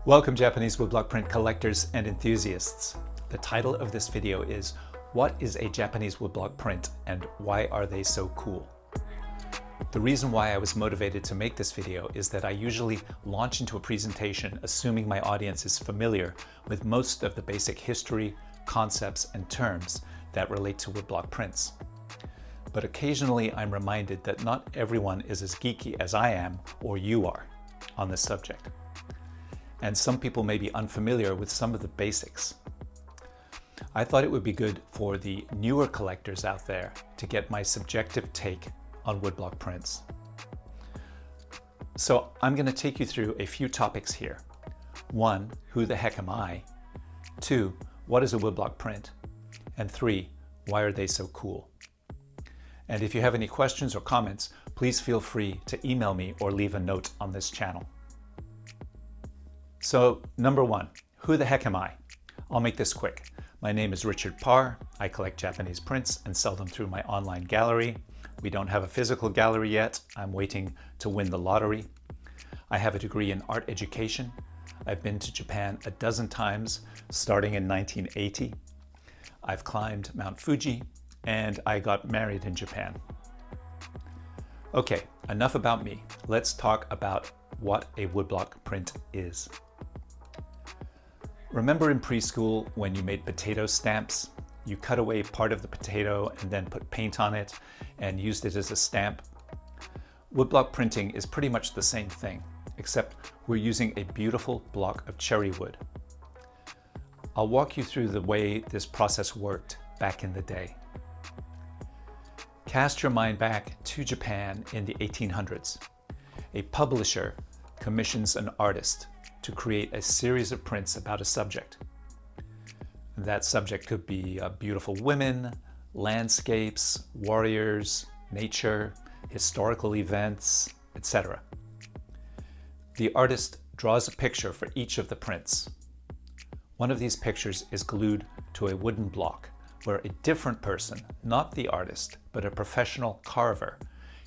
Welcome Japanese woodblock print collectors and enthusiasts. The title of this video is What is a Japanese woodblock print and why are they so cool? The reason why I was motivated to make this video is that I usually launch into a presentation assuming my audience is familiar with most of the basic history, concepts, and terms that relate to woodblock prints. But occasionally I'm reminded that not everyone is as geeky as I am or you are on this subject. And some people may be unfamiliar with some of the basics. I thought it would be good for the newer collectors out there to get my subjective take on woodblock prints. So I'm going to take you through a few topics here. 1, who the heck am I? 2, what is a woodblock print? And 3, why are they so cool? And if you have any questions or comments, please feel free to email me or leave a note on this channel. So, number 1, who the heck am I? I'll make this quick. My name is Richard Parr. I collect Japanese prints and sell them through my online gallery. We don't have a physical gallery yet. I'm waiting to win the lottery. I have a degree in art education. I've been to Japan a dozen times, starting in 1980. I've climbed Mount Fuji, and I got married in Japan. Okay, enough about me. Let's talk about what a woodblock print is. Remember in preschool when you made potato stamps? You cut away part of the potato and then put paint on it and used it as a stamp. Woodblock printing is pretty much the same thing, except we're using a beautiful block of cherry wood. I'll walk you through the way this process worked back in the day. Cast your mind back to Japan in the 1800s. A publisher commissions an artist to create a series of prints about a subject. That subject could be beautiful women, landscapes, warriors, nature, historical events, etc. The artist draws a picture for each of the prints. One of these pictures is glued to a wooden block where a different person, not the artist, but a professional carver,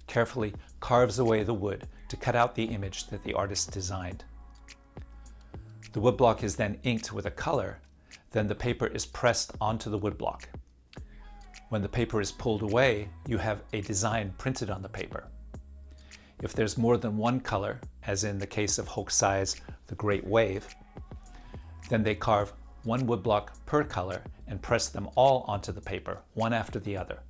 carefully carves away the wood to cut out the image that the artist designed. The woodblock is then inked with a color, then the paper is pressed onto the woodblock. When the paper is pulled away, you have a design printed on the paper. If there's more than one color, as in the case of Hokusai's The Great Wave, then they carve one woodblock per color and press them all onto the paper, one after the other.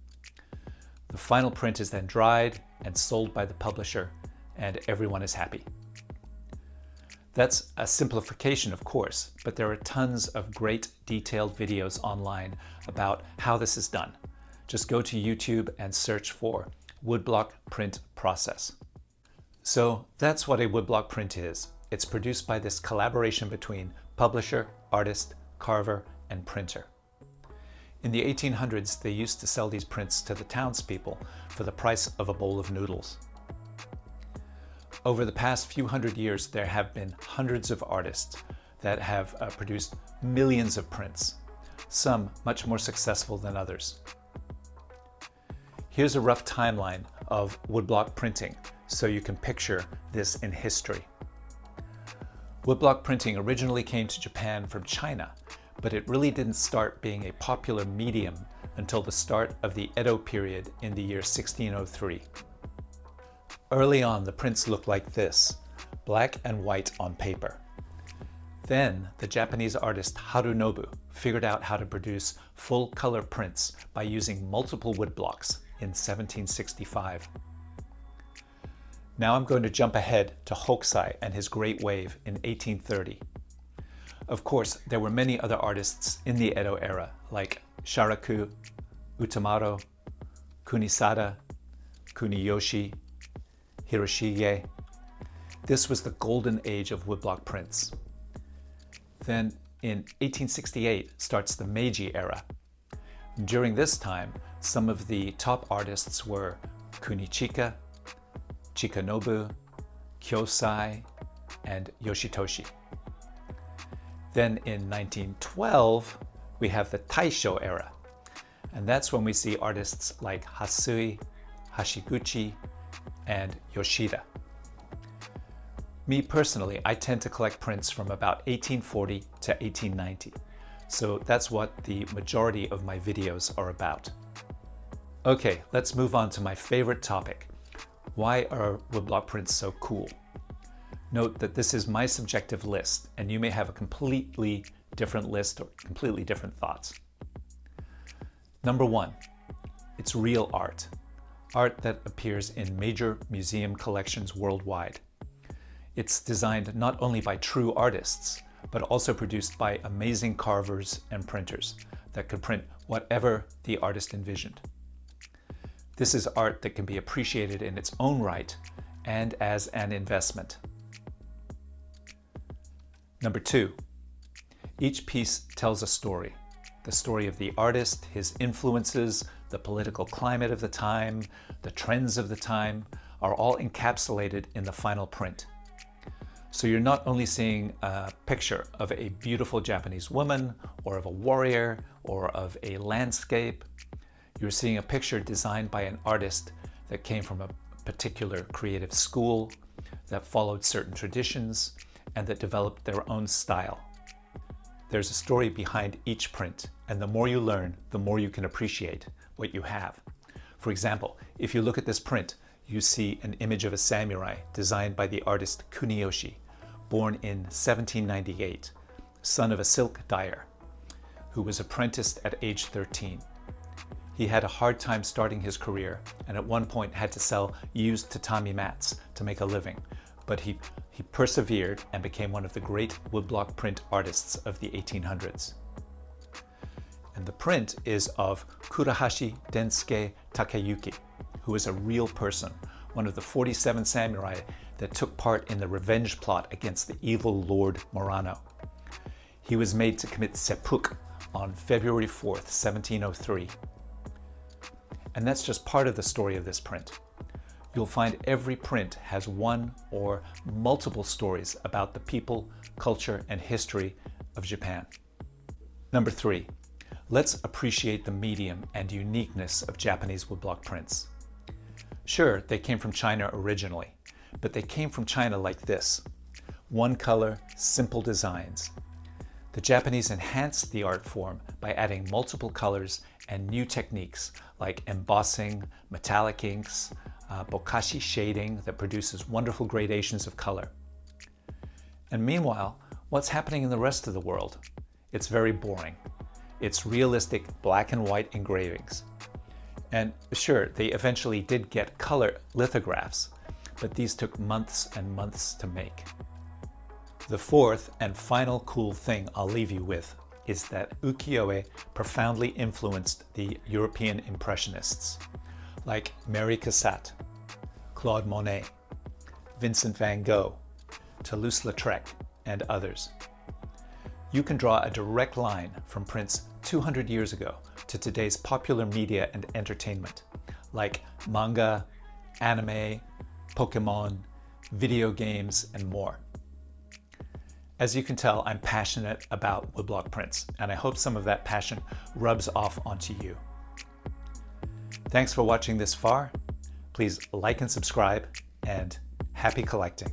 The final print is then dried and sold by the publisher, and everyone is happy. That's a simplification, of course, but there are tons of great detailed videos online about how this is done. Just go to YouTube and search for woodblock print process. So that's what a woodblock print is. It's produced by this collaboration between publisher, artist, carver, and printer. In the 1800s, they used to sell these prints to the townspeople for the price of a bowl of noodles. Over the past few hundred years, there have been hundreds of artists that have produced millions of prints, some much more successful than others. Here's a rough timeline of woodblock printing so you can picture this in history. Woodblock printing originally came to Japan from China, but it really didn't start being a popular medium until the start of the Edo Period in the year 1603. Early on, the prints looked like this, black and white on paper. Then, the Japanese artist Harunobu figured out how to produce full-color prints by using multiple woodblocks in 1765. Now I'm going to jump ahead to Hokusai and his Great Wave in 1830. Of course, there were many other artists in the Edo era, like Sharaku, Utamaro, Kunisada, Kuniyoshi, Hiroshige. This was the golden age of woodblock prints. Then in 1868 starts the Meiji era. During this time, some of the top artists were Kunichika, Chikanobu, Kyosai, and Yoshitoshi. Then in 1912, we have the Taisho era. And that's when we see artists like Hasui, Hashiguchi, and Yoshida. Me personally, I tend to collect prints from about 1840 to 1890. So that's what the majority of my videos are about. Okay, let's move on to my favorite topic. Why are woodblock prints so cool? Note that this is my subjective list, and you may have a completely different list or completely different thoughts. Number one, it's real art. Art that appears in major museum collections worldwide. It's designed not only by true artists, but also produced by amazing carvers and printers that could print whatever the artist envisioned. This is art that can be appreciated in its own right and as an investment. Number two, each piece tells a story. The story of the artist, his influences, the political climate of the time, the trends of the time are all encapsulated in the final print. So you're not only seeing a picture of a beautiful Japanese woman, or of a warrior, or of a landscape. You're seeing a picture designed by an artist that came from a particular creative school, that followed certain traditions, and that developed their own style. There's a story behind each print, and the more you learn, the more you can appreciate what you have. For example, if you look at this print, you see an image of a samurai designed by the artist Kuniyoshi, born in 1798, son of a silk dyer, who was apprenticed at age 13. He had a hard time starting his career, and at one point had to sell used tatami mats to make a living, but he persevered and became one of the great woodblock print artists of the 1800s. And the print is of Kurahashi Densuke Takeyuki, who is a real person, one of the 47 samurai that took part in the revenge plot against the evil Lord Murano. He was made to commit seppuku on February 4th, 1703. And that's just part of the story of this print. You'll find every print has one or multiple stories about the people, culture, and history of Japan. Number three, let's appreciate the medium and uniqueness of Japanese woodblock prints. Sure, they came from China originally, but they came from China like this: one color, simple designs. The Japanese enhanced the art form by adding multiple colors and new techniques like embossing, metallic inks, bokashi shading that produces wonderful gradations of color. And meanwhile, what's happening in the rest of the world? It's very boring. It's realistic black and white engravings. And sure, they eventually did get color lithographs, but these took months and months to make. The fourth and final cool thing I'll leave you with is that Ukiyo-e profoundly influenced the European Impressionists, like Mary Cassatt, Claude Monet, Vincent van Gogh, Toulouse-Lautrec, and others. You can draw a direct line from prints 200 years ago to today's popular media and entertainment, like manga, anime, Pokemon, video games, and more. As you can tell, I'm passionate about woodblock prints, and I hope some of that passion rubs off onto you. Thanks for watching this far. Please like and subscribe, and happy collecting.